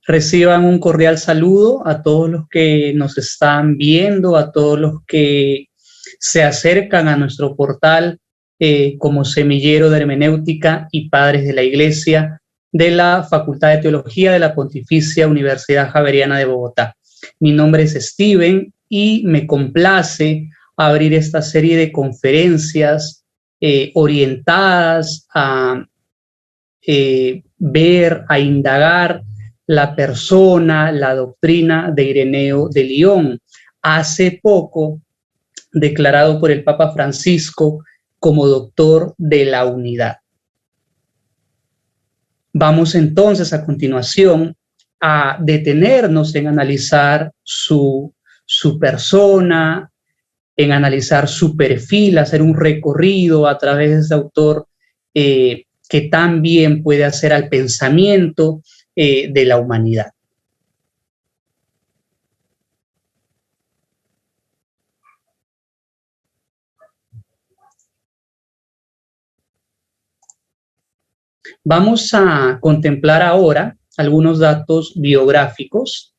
Reciban un cordial saludo a todos los que nos están viendo, a todos los que se acercan a nuestro portal como semillero de hermenéutica y padres de la Iglesia de la Facultad de Teología de la Pontificia Universidad Javeriana de Bogotá. Mi nombre es Steven y me complace abrir esta serie de conferencias orientadas a ver, a indagar la persona, la doctrina de Ireneo de Lyon, hace poco declarado por el Papa Francisco como doctor de la unidad. Vamos entonces a continuación a detenernos en analizar su persona, en analizar su perfil, hacer un recorrido a través de este autor que también puede hacer al pensamiento de la humanidad. Vamos a contemplar ahora algunos datos biográficos.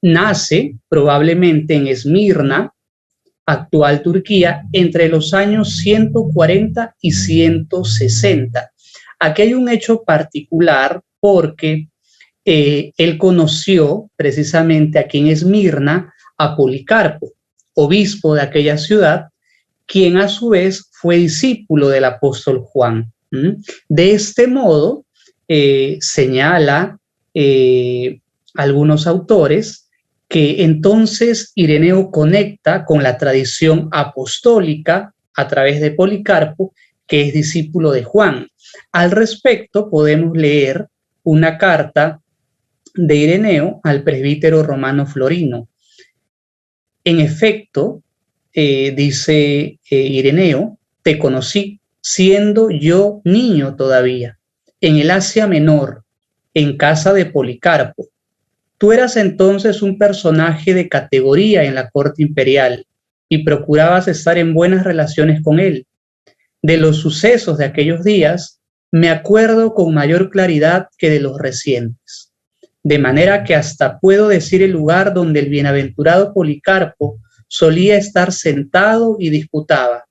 Nace probablemente en Esmirna, actual Turquía, entre los años 140 y 160. Aquí hay un hecho particular porque él conoció precisamente aquí en Esmirna a Policarpo, obispo de aquella ciudad, quien a su vez fue discípulo del apóstol Juan. De este modo, señala algunos autores que entonces Ireneo conecta con la tradición apostólica a través de Policarpo, que es discípulo de Juan. Al respecto, podemos leer una carta de Ireneo al presbítero romano Florino. En efecto, dice Ireneo, te conocí siendo yo niño todavía, en el Asia Menor, en casa de Policarpo. Tú eras entonces un personaje de categoría en la corte imperial y procurabas estar en buenas relaciones con él. De los sucesos de aquellos días me acuerdo con mayor claridad que de los recientes, de manera que hasta puedo decir el lugar donde el bienaventurado Policarpo solía estar sentado y disputaba,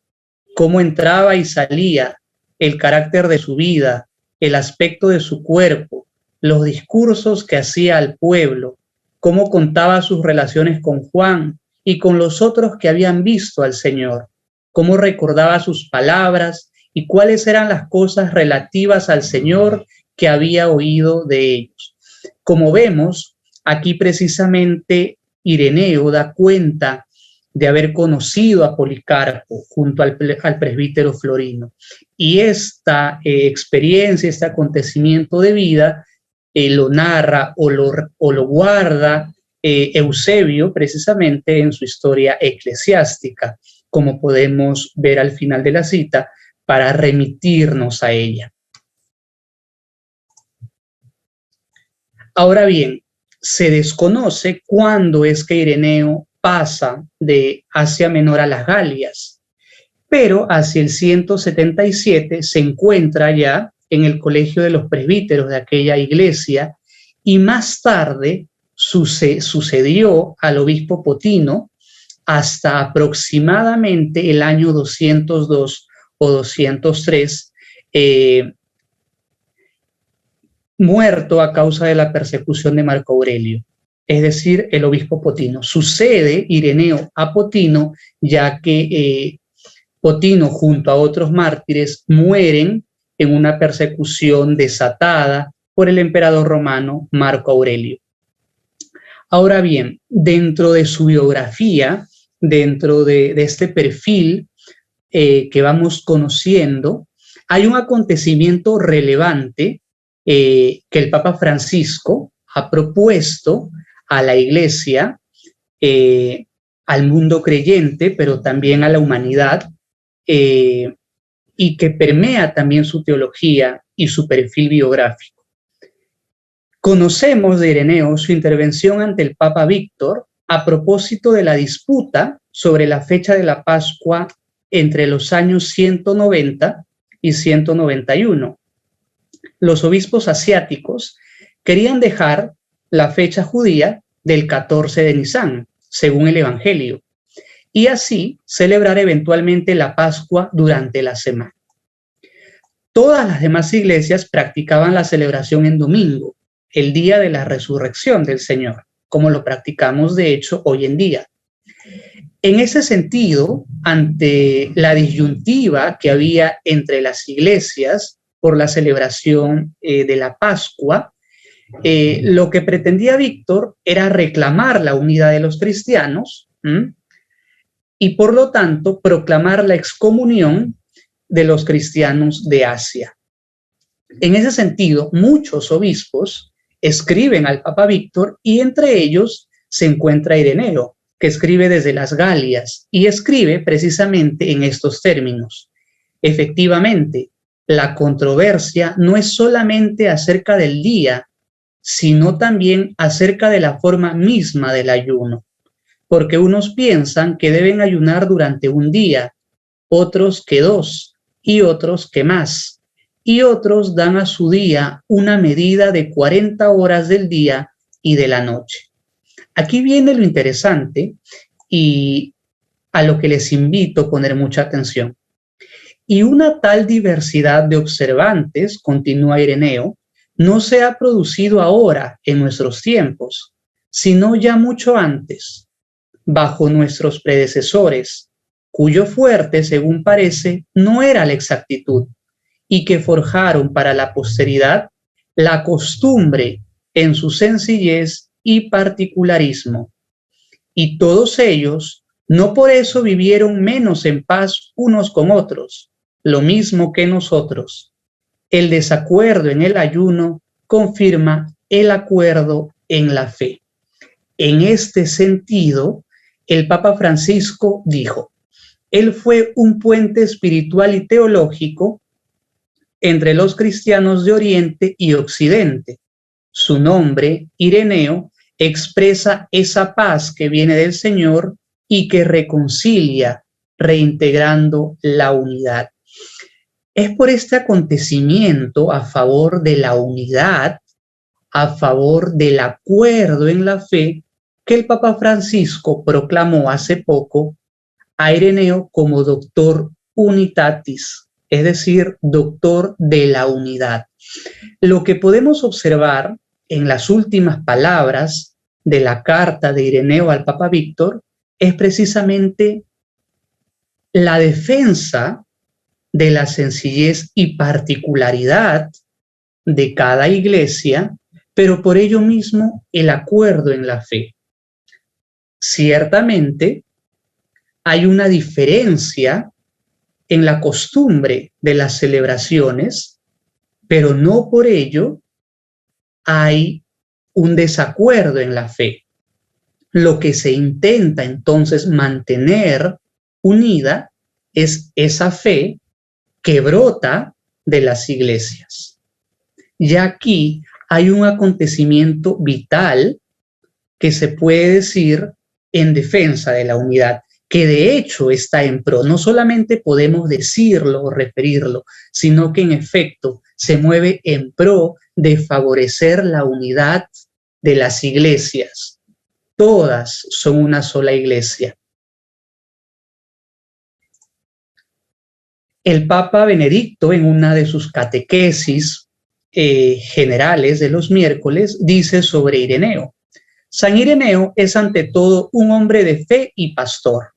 cómo entraba y salía, el carácter de su vida, el aspecto de su cuerpo, los discursos que hacía al pueblo, cómo contaba sus relaciones con Juan y con los otros que habían visto al Señor, cómo recordaba sus palabras y cuáles eran las cosas relativas al Señor que había oído de ellos. Como vemos, aquí precisamente Ireneo da cuenta de haber conocido a Policarpo junto al presbítero Florino. Y esta experiencia, este acontecimiento de vida, lo narra o lo guarda Eusebio precisamente en su historia eclesiástica, como podemos ver al final de la cita, para remitirnos a ella. Ahora bien, se desconoce cuándo es que Ireneo pasa de Asia Menor a las Galias, pero hacia el 177 se encuentra ya en el colegio de los presbíteros de aquella iglesia y más tarde sucedió al obispo Potino hasta aproximadamente el año 202 o 203, muerto a causa de la persecución de Marco Aurelio, es decir, el obispo Potino. Sucede Ireneo a Potino, ya que Potino junto a otros mártires mueren en una persecución desatada por el emperador romano Marco Aurelio. Ahora bien, dentro de su biografía, dentro de este perfil que vamos conociendo, hay un acontecimiento relevante que el Papa Francisco ha propuesto a la Iglesia, al mundo creyente, pero también a la humanidad, y que permea también su teología y su perfil biográfico. Conocemos de Ireneo su intervención ante el Papa Víctor a propósito de la disputa sobre la fecha de la Pascua entre los años 190 y 191. Los obispos asiáticos querían dejar la fecha judía del 14 de Nisán, según el Evangelio, y así celebrar eventualmente la Pascua durante la semana. Todas las demás iglesias practicaban la celebración en domingo, el día de la resurrección del Señor, como lo practicamos de hecho hoy en día. En ese sentido, ante la disyuntiva que había entre las iglesias por la celebración de la Pascua, lo que pretendía Víctor era reclamar la unidad de los cristianos y por lo tanto proclamar la excomunión de los cristianos de Asia. En ese sentido, muchos obispos escriben al Papa Víctor y entre ellos se encuentra Ireneo, que escribe desde las Galias y escribe precisamente en estos términos. Efectivamente, la controversia no es solamente acerca del día, sino también acerca de la forma misma del ayuno, porque unos piensan que deben ayunar durante un día, otros que 2 y otros que más, y otros dan a su día una medida de 40 horas del día y de la noche. Aquí viene lo interesante y a lo que les invito a poner mucha atención. Y una tal diversidad de observantes, continúa Ireneo, no se ha producido ahora en nuestros tiempos, sino ya mucho antes, bajo nuestros predecesores, cuyo fuerte, según parece, no era la exactitud, y que forjaron para la posteridad la costumbre en su sencillez y particularismo. Y todos ellos no por eso vivieron menos en paz unos con otros, lo mismo que nosotros. El desacuerdo en el ayuno confirma el acuerdo en la fe. En este sentido, el Papa Francisco dijo, él fue un puente espiritual y teológico entre los cristianos de Oriente y Occidente. Su nombre, Ireneo, expresa esa paz que viene del Señor y que reconcilia, reintegrando la unidad. Es por este acontecimiento a favor de la unidad, a favor del acuerdo en la fe, que el Papa Francisco proclamó hace poco a Ireneo como doctor unitatis, es decir, doctor de la unidad. Lo que podemos observar en las últimas palabras de la carta de Ireneo al Papa Víctor es precisamente la defensa de la sencillez y particularidad de cada iglesia, pero por ello mismo el acuerdo en la fe. Ciertamente hay una diferencia en la costumbre de las celebraciones, pero no por ello hay un desacuerdo en la fe. Lo que se intenta entonces mantener unida es esa fe que brota de las iglesias. Y aquí hay un acontecimiento vital que se puede decir en defensa de la unidad, que de hecho está en pro. No solamente podemos decirlo o referirlo, sino que en efecto se mueve en pro de favorecer la unidad de las iglesias. Todas son una sola iglesia. El Papa Benedicto, en una de sus catequesis generales de los miércoles, dice sobre Ireneo: San Ireneo es ante todo un hombre de fe y pastor.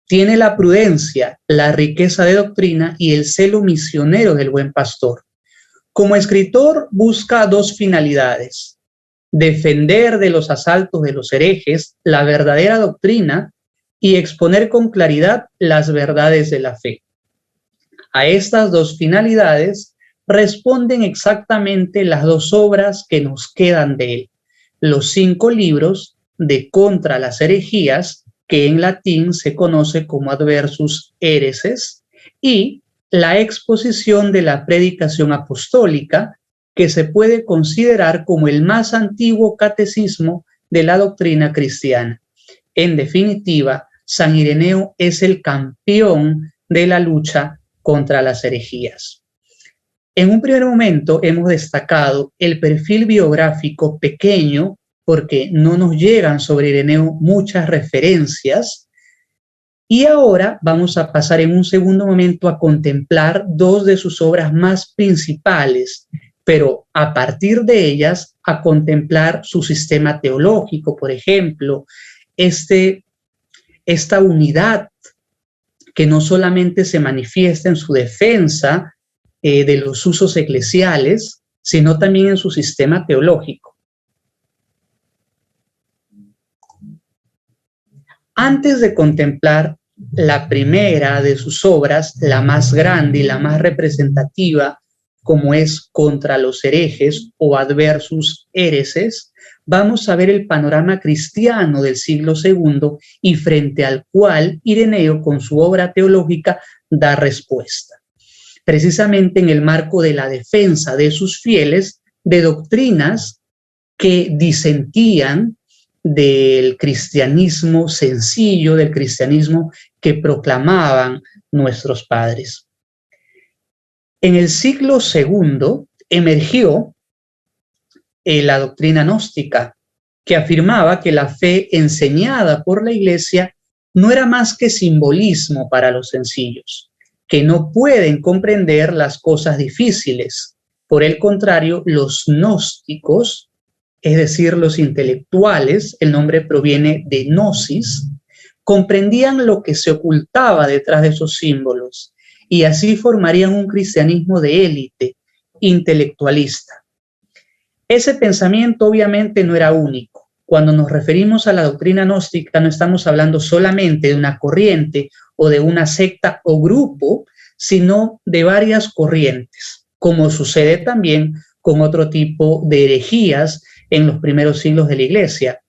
Tiene la prudencia, la riqueza de doctrina y el celo misionero del buen pastor. Como escritor busca 2 finalidades: defender de los asaltos de los herejes la verdadera doctrina y exponer con claridad las verdades de la fe. A estas 2 finalidades responden exactamente las 2 obras que nos quedan de él: los 5 libros de Contra las herejías, que en latín se conoce como Adversus Hereses, y la exposición de la predicación apostólica, que se puede considerar como el más antiguo catecismo de la doctrina cristiana. En definitiva, San Ireneo es el campeón de la lucha contra las herejías. En un primer momento hemos destacado el perfil biográfico pequeño porque no nos llegan sobre Ireneo muchas referencias. Y ahora vamos a pasar en un segundo momento a contemplar dos de sus obras más principales, pero a partir de ellas a contemplar su sistema teológico, por ejemplo, esta unidad que no solamente se manifiesta en su defensa de los usos eclesiales, sino también en su sistema teológico. Antes de contemplar la primera de sus obras, la más grande y la más representativa, como es Contra los herejes o Adversus Hereses, vamos a ver el panorama cristiano del siglo II y frente al cual Ireneo, con su obra teológica, da respuesta. Precisamente en el marco de la defensa de sus fieles de doctrinas que disentían del cristianismo sencillo, del cristianismo que proclamaban nuestros padres. En el siglo II emergió la doctrina gnóstica, que afirmaba que la fe enseñada por la Iglesia no era más que simbolismo para los sencillos, que no pueden comprender las cosas difíciles. Por el contrario, los gnósticos, es decir, los intelectuales, el nombre proviene de gnosis, comprendían lo que se ocultaba detrás de esos símbolos y así formarían un cristianismo de élite, intelectualista. Ese pensamiento obviamente no era único. Cuando nos referimos a la doctrina gnóstica no estamos hablando solamente de una corriente o de una secta o grupo, sino de varias corrientes, como sucede también con otro tipo de herejías en los primeros siglos de la Iglesia.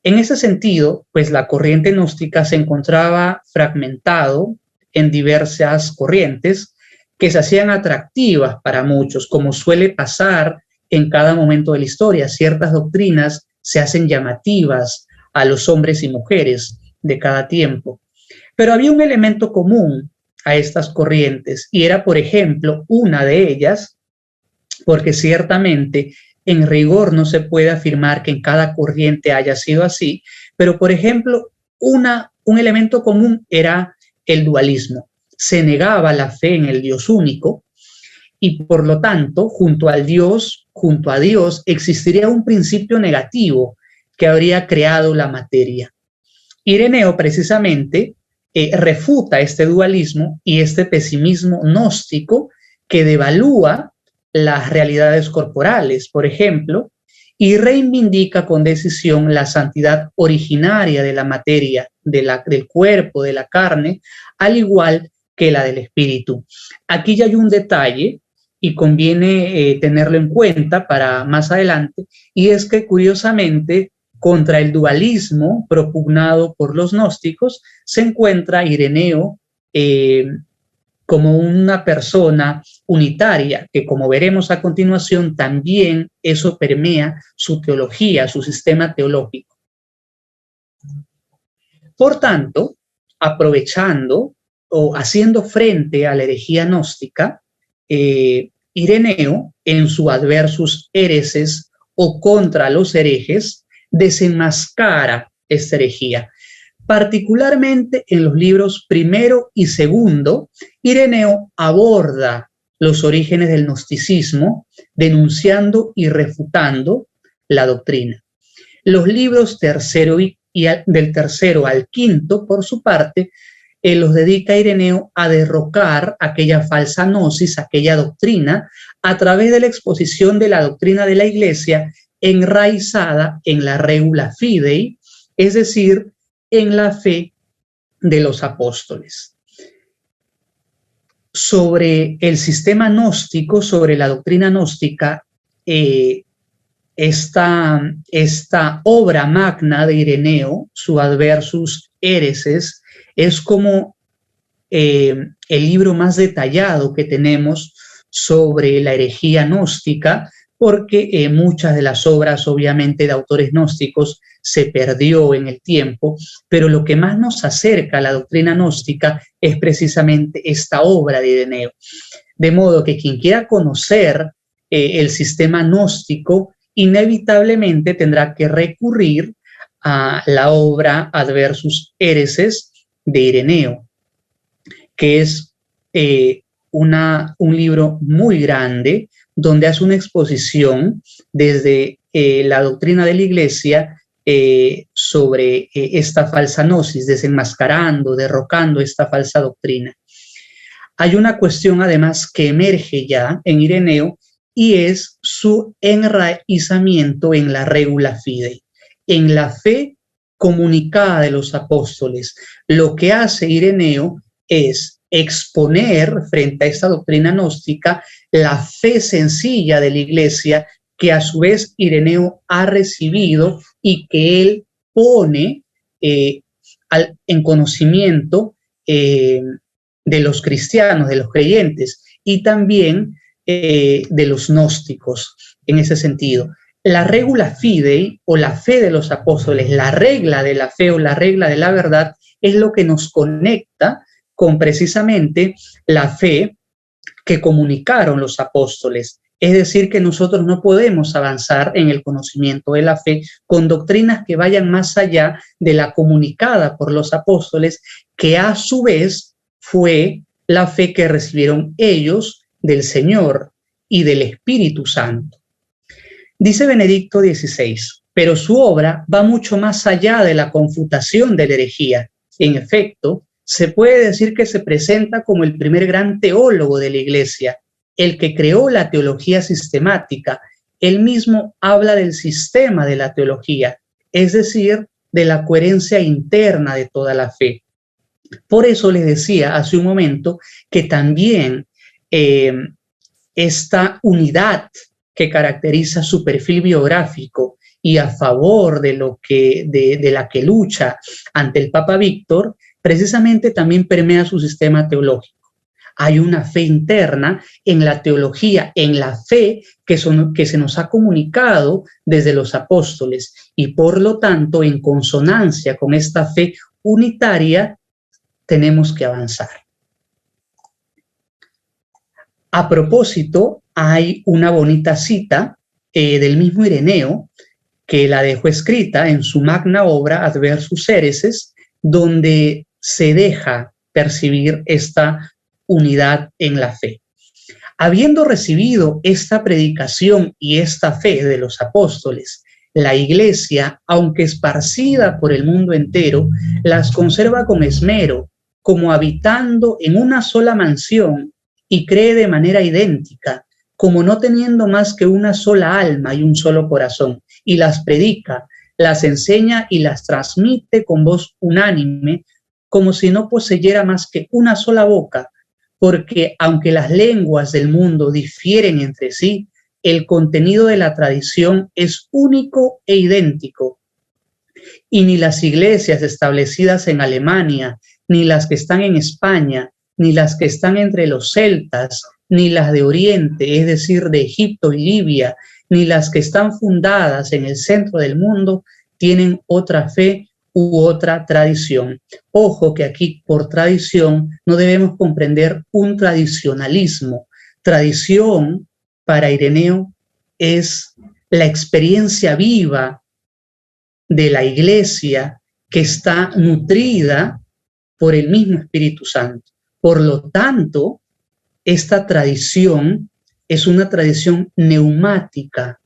En ese sentido, pues la corriente gnóstica se encontraba fragmentado en diversas corrientes que se hacían atractivas para muchos, como suele pasar en cada momento de la historia. Ciertas doctrinas se hacen llamativas a los hombres y mujeres de cada tiempo. Pero había un elemento común a estas corrientes y era, por ejemplo, una de ellas, porque ciertamente en rigor no se puede afirmar que en cada corriente haya sido así, pero por ejemplo, un elemento común era el dualismo. Se negaba la fe en el Dios único y por lo tanto, junto a Dios existiría un principio negativo que habría creado la materia. Ireneo precisamente refuta este dualismo y este pesimismo gnóstico que devalúa las realidades corporales, por ejemplo, y reivindica con decisión la santidad originaria de la materia, del cuerpo, de la carne, al igual que la del espíritu. Aquí ya hay un detalle y conviene tenerlo en cuenta para más adelante, y es que curiosamente contra el dualismo propugnado por los gnósticos se encuentra Ireneo como una persona unitaria, que como veremos a continuación también eso permea su teología, su sistema teológico. Por tanto, aprovechando o haciendo frente a la herejía gnóstica, Ireneo, en su Adversus Hereses o contra los herejes, desenmascara esta herejía. Particularmente en los libros primero y segundo, Ireneo aborda los orígenes del gnosticismo, denunciando y refutando la doctrina. Los libros del tercero al quinto, por su parte, los dedica Ireneo a derrocar aquella falsa gnosis, aquella doctrina, a través de la exposición de la doctrina de la Iglesia enraizada en la regula fidei, es decir, en la fe de los apóstoles. Sobre el sistema gnóstico, sobre la doctrina gnóstica, esta obra magna de Ireneo, su Adversus Hereses, es como el libro más detallado que tenemos sobre la herejía gnóstica, porque muchas de las obras, obviamente, de autores gnósticos se perdió en el tiempo, pero lo que más nos acerca a la doctrina gnóstica es precisamente esta obra de Ireneo. De modo que quien quiera conocer el sistema gnóstico inevitablemente tendrá que recurrir a la obra Adversus Héreses de Ireneo, que es un libro muy grande donde hace una exposición desde la doctrina de la Iglesia sobre esta falsa gnosis, desenmascarando, derrocando esta falsa doctrina. Hay una cuestión además que emerge ya en Ireneo y es su enraizamiento en la regula fidei, en la fe comunicada de los apóstoles. Lo que hace Ireneo es exponer frente a esta doctrina gnóstica la fe sencilla de la Iglesia que a su vez Ireneo ha recibido y que él pone en conocimiento de los cristianos, de los creyentes y también de los gnósticos en ese sentido. La regula fidei o la fe de los apóstoles, la regla de la fe o la regla de la verdad es lo que nos conecta con precisamente la fe que comunicaron los apóstoles. Es decir, que nosotros no podemos avanzar en el conocimiento de la fe con doctrinas que vayan más allá de la comunicada por los apóstoles, que a su vez fue la fe que recibieron ellos del Señor y del Espíritu Santo. Dice Benedicto XVI, pero su obra va mucho más allá de la confutación de la herejía. En efecto, se puede decir que se presenta como el primer gran teólogo de la Iglesia, el que creó la teología sistemática. Él mismo habla del sistema de la teología, es decir, de la coherencia interna de toda la fe. Por eso les decía hace un momento que también esta unidad que caracteriza su perfil biográfico y a favor de la que lucha ante el Papa Víctor, precisamente también permea su sistema teológico. Hay una fe interna en la teología, en la fe que se nos ha comunicado desde los apóstoles y por lo tanto, en consonancia con esta fe unitaria, tenemos que avanzar. A propósito, hay una bonita cita del mismo Ireneo que la dejó escrita en su magna obra Adversus Héreses, donde se deja percibir esta unidad en la fe. Habiendo recibido esta predicación y esta fe de los apóstoles, la Iglesia, aunque esparcida por el mundo entero, las conserva con esmero, como habitando en una sola mansión, y cree de manera idéntica, como no teniendo más que una sola alma y un solo corazón, y las predica, las enseña y las transmite con voz unánime, como si no poseyera más que una sola boca, porque aunque las lenguas del mundo difieren entre sí, el contenido de la tradición es único e idéntico. Y ni las iglesias establecidas en Alemania, ni las que están en España, ni las que están entre los celtas, ni las de Oriente, es decir, de Egipto y Libia, ni las que están fundadas en el centro del mundo, tienen otra fe u otra tradición. Ojo que aquí por tradición no debemos comprender un tradicionalismo. Tradición para Ireneo es la experiencia viva de la Iglesia que está nutrida por el mismo Espíritu Santo. Por lo tanto, esta tradición es una tradición neumática,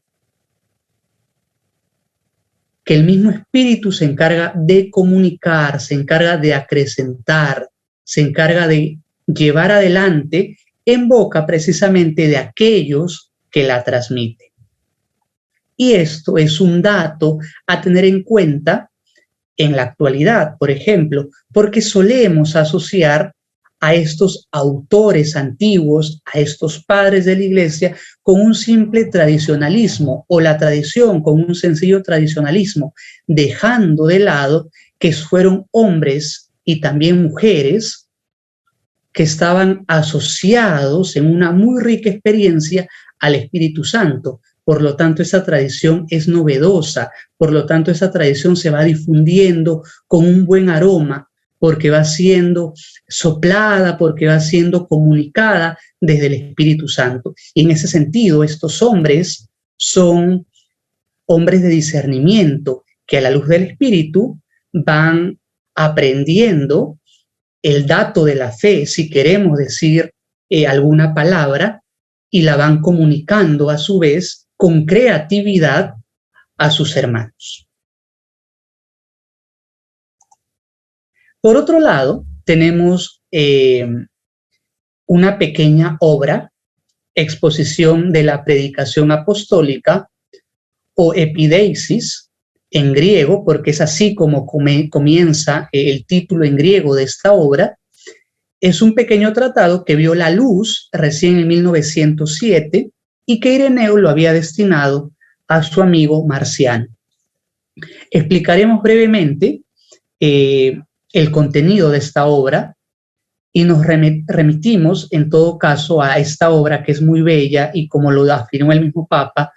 que el mismo Espíritu se encarga de comunicar, se encarga de acrecentar, se encarga de llevar adelante en boca precisamente de aquellos que la transmiten. Y esto es un dato a tener en cuenta en la actualidad, por ejemplo, porque solemos asociar a estos autores antiguos, a estos padres de la Iglesia, con un simple tradicionalismo o la tradición con un sencillo tradicionalismo, dejando de lado que fueron hombres y también mujeres que estaban asociados en una muy rica experiencia al Espíritu Santo. Por lo tanto, esa tradición es novedosa, por lo tanto, esa tradición se va difundiendo con un buen aroma, porque va siendo soplada, porque va siendo comunicada desde el Espíritu Santo. Y en ese sentido, estos hombres son hombres de discernimiento que a la luz del Espíritu van aprendiendo el dato de la fe, si queremos decir alguna palabra, y la van comunicando a su vez con creatividad a sus hermanos. Por otro lado, tenemos una pequeña obra, exposición de la predicación apostólica o epideisis en griego, porque es así como comienza el título en griego de esta obra. Es un pequeño tratado que vio la luz recién en 1907 y que Ireneo lo había destinado a su amigo Marciano. Explicaremos brevemente el contenido de esta obra y nos remitimos en todo caso a esta obra que es muy bella y, como lo afirmó el mismo Papa,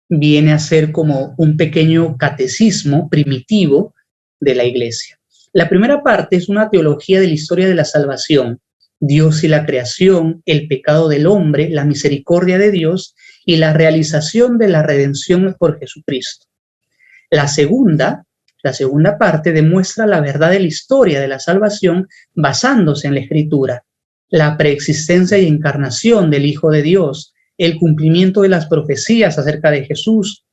viene a ser como un pequeño catecismo primitivo de la Iglesia. La primera parte es una teología de la historia de la salvación, Dios y la creación, el pecado del hombre, la misericordia de Dios y la realización de la redención por Jesucristo. La segunda parte demuestra la verdad de la historia de la salvación basándose en la Escritura, la preexistencia y encarnación del Hijo de Dios, el cumplimiento de las profecías acerca de Jesús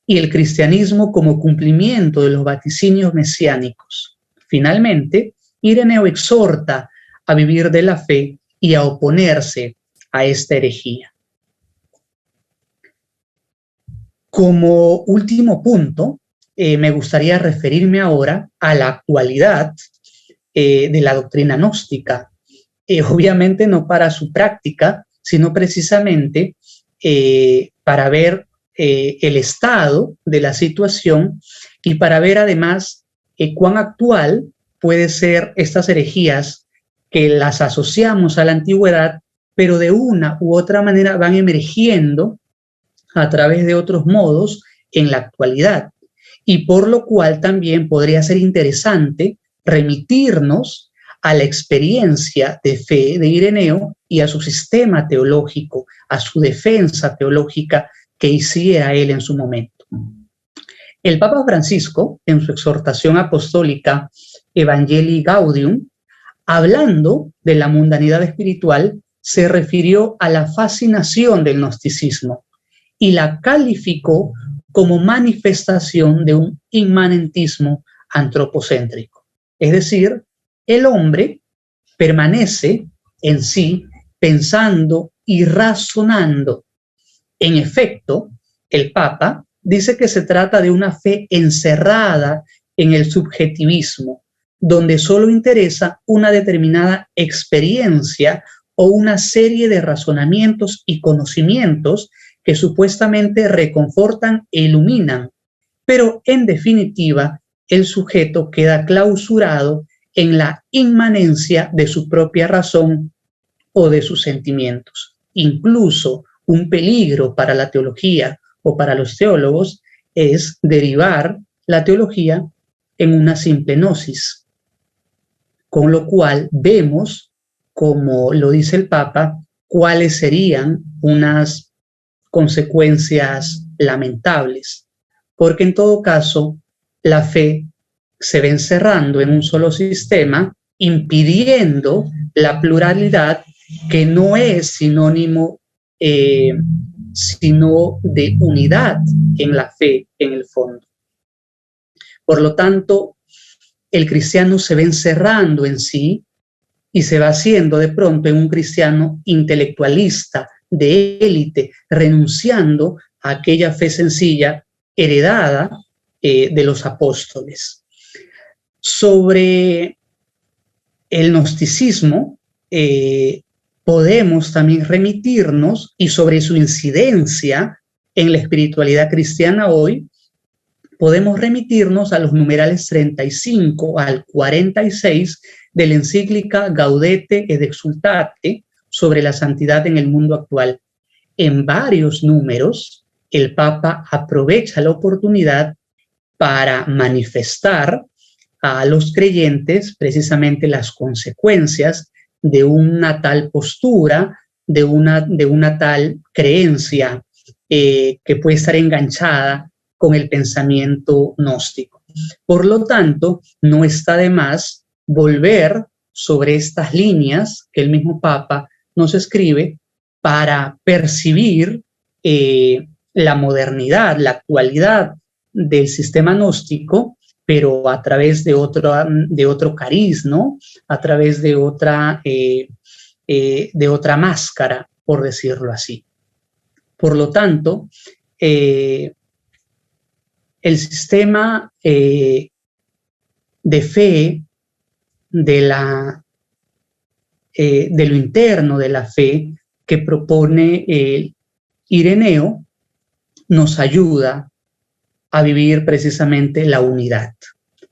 y el cristianismo como cumplimiento de los vaticinios mesiánicos. Finalmente, Ireneo exhorta a vivir de la fe y a oponerse a esta herejía. Como último punto, me gustaría referirme ahora a la actualidad de la doctrina gnóstica, obviamente no para su práctica, sino precisamente para ver el estado de la situación y para ver además cuán actual puede ser estas herejías que las asociamos a la antigüedad, pero de una u otra manera van emergiendo a través de otros modos en la actualidad, y por lo cual también podría ser interesante remitirnos a la experiencia de fe de Ireneo y a su sistema teológico, a su defensa teológica que hiciera él en su momento. El Papa Francisco, en su exhortación apostólica Evangelii Gaudium, hablando de la mundanidad espiritual, se refirió a la fascinación del gnosticismo y la calificó como manifestación de un inmanentismo antropocéntrico. Es decir, el hombre permanece en sí pensando y razonando. En efecto, el Papa dice que se trata de una fe encerrada en el subjetivismo, donde solo interesa una determinada experiencia o una serie de razonamientos y conocimientos que supuestamente reconfortan e iluminan, pero en definitiva el sujeto queda clausurado en la inmanencia de su propia razón o de sus sentimientos. Incluso un peligro para la teología o para los teólogos es derivar la teología en una simple gnosis, con lo cual vemos, como lo dice el Papa, cuáles serían unas consecuencias lamentables, porque en todo caso la fe se va encerrando en un solo sistema, impidiendo la pluralidad, que no es sinónimo sino de unidad en la fe en el fondo. Por lo tanto, el cristiano se va encerrando en sí y se va haciendo de pronto en un cristiano intelectualista, de élite, renunciando a aquella fe sencilla heredada de los apóstoles. Sobre el gnosticismo podemos también remitirnos, y sobre su incidencia en la espiritualidad cristiana hoy, podemos remitirnos a los numerales 35 al 46 de la encíclica Gaudete et Exsultate sobre la santidad en el mundo actual. En varios números, el Papa aprovecha la oportunidad para manifestar a los creyentes precisamente las consecuencias de una tal postura, de una tal creencia que puede estar enganchada con el pensamiento gnóstico. Por lo tanto, no está de más volver sobre estas líneas que el mismo Papa nos escribe para percibir la modernidad, la actualidad del sistema gnóstico, pero a través de otro cariz, ¿no? A través de otra máscara, por decirlo así. Por lo tanto, el sistema de fe, de lo interno de la fe que propone Ireneo, nos ayuda a vivir precisamente la unidad.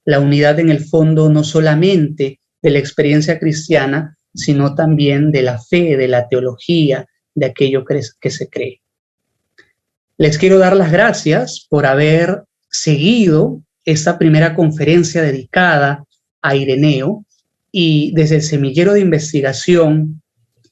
La unidad en el fondo no solamente de la experiencia cristiana, sino también de la fe, de la teología, de aquello que se cree. Les quiero dar las gracias por haber seguido esta primera conferencia dedicada a Ireneo, y desde el Semillero de Investigación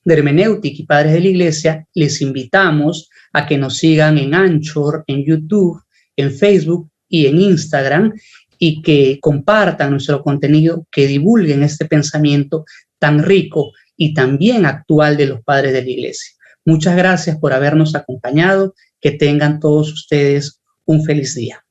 de Hermenéutica y Padres de la Iglesia les invitamos a que nos sigan en Anchor, en YouTube, en Facebook y en Instagram, y que compartan nuestro contenido, que divulguen este pensamiento tan rico y tan bien actual de los Padres de la Iglesia. Muchas gracias por habernos acompañado. Que tengan todos ustedes un feliz día.